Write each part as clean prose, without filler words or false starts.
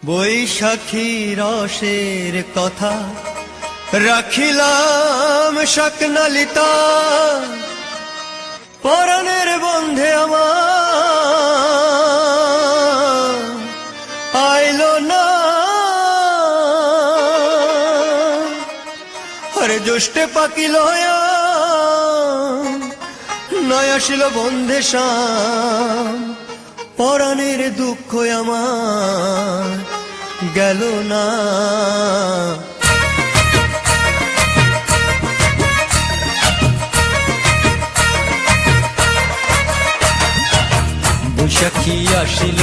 বৈশাখী রসের কথা রাখিলাম শাকনালিতা, পরাণের বন্ধে আমার আইলো না। আরে জ্যৈষ্ঠে পাকিল নয় আসিল বন্ধে শাম, পরাণের দুঃখ আমার গেল না। বৈশাখী আসিল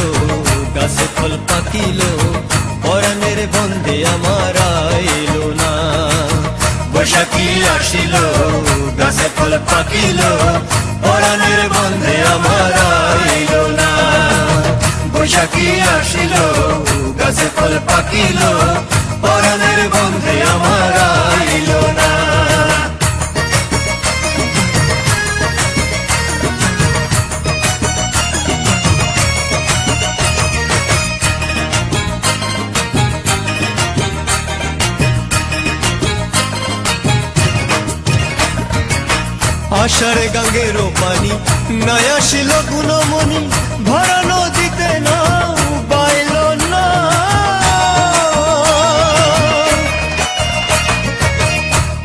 গাছে ফল পাকিল, পরাণের বন্ধে আমার আইল না। বৈশাখী আসিল গাছে ফল পাকিল, পরাণের বন্ধে আমার আইল না। বৈশাখী আসিল গাছে ফল পাকিল, পরাণের বন্ধে আমার আইল না। আষাঢ়ে গাঙ্গের পানি নাই আসিল গুণমণি, ভরা নদীতে নাও বাইল না।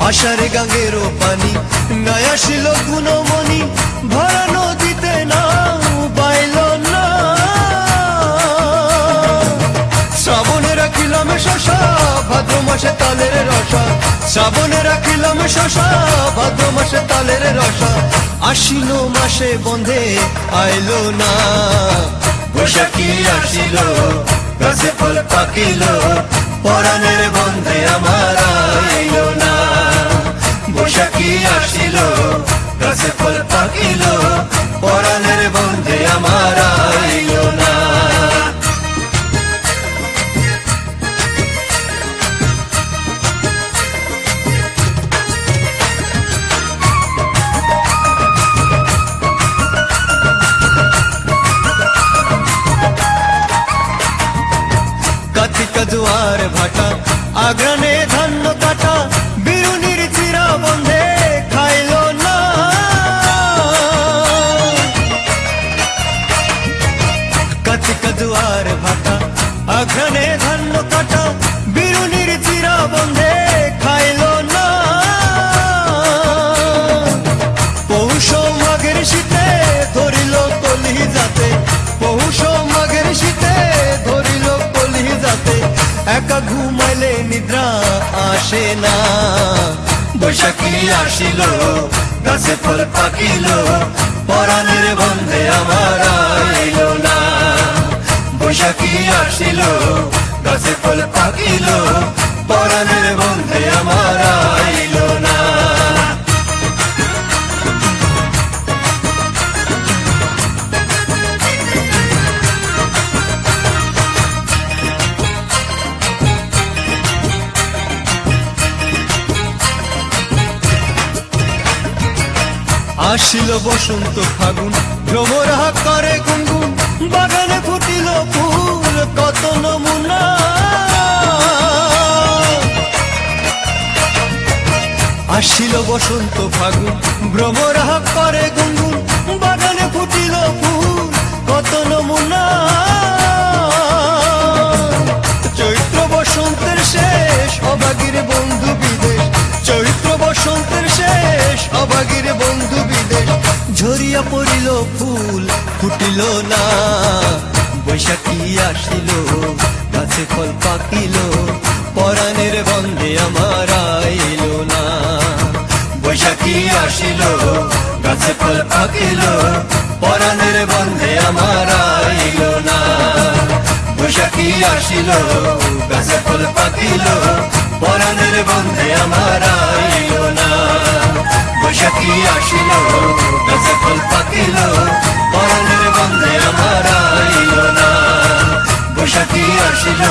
আষাঢ়ে গাঙ্গের পানি নাই আসিল গুণমণি, ভরা নদীতে নাও বাইল না। শ্রাবণে রাখিলাম শশা, ভাদ্র মাসে তালের রসা। শ্রাবণে রাখিলাম শশা, ভাদ্র মাসে তালের রসা। আশ্বিন মাসে বন্ধে আইলো না। বৈশাখী আসিল গাছে ফল পাকিল, পরাণের বন্ধে আমার আইল না। বৈশাখী আসিল গাছে ফল পাকিল, পরাণের বন্ধে আমার আইল না। কাতিকা জোয়ার ভাটা, আগ্রানে ধান্য কাটা, বিরুনির চিরা বন্ধে খাইল না। কাতিকা জোয়ার ভাটা, আগ্রানে ধান্য কাটা, বিরুনির চিরা বন্ধে খাইল না। পৌষ মাঘের শীতে ধরিল কলি যাতে, পৌষ মাঘের শীতে ধরিল কলি যাতে, একা ঘুমাইলে নিদ্রা আসে না। বৈশাখী আসিল গাছে ফল পাকিল, পরাণের বন্ধে আমার আইল না। বৈশাখী আসিল গাছে ফল পাকিল, পরাণের বন্ধে আমার আইল না। আসিল বসন্ত ফাগুন, ভ্রমরা করে গুনগুন, বাগানে ফুটিল ফুল কত নমুনা। আসিল বসন্ত ফাগুন, ভ্রমরা করে গুনগুন, বাগানে ফুটিল ফুল কত নমুনা। চৈত্র বসন্তের শেষ অভাগীর বন্ধু বিদেশ, চৈত্র বসন্তের শেষ অভাগীর বন্ধু বিদেশ। ঝরিয়া পড়িল ফুল ফুটিল না। বৈশাখী আসিল গাছে ফল পাকিল, পরাণের বন্ধে আমার আইল না। বৈশাখী আসিল গাছে ফল পাকিল, পরাণের বন্ধে আমার আইল না। বৈশাখী আসিল গাছে ফল পাকিল, পরাণের বন্ধে আমার আইল না। বৈশাখী আসিল গাছে ফল পাকিল, পরাণের বন্ধে আমার আইল না। বৈশাখী আসিল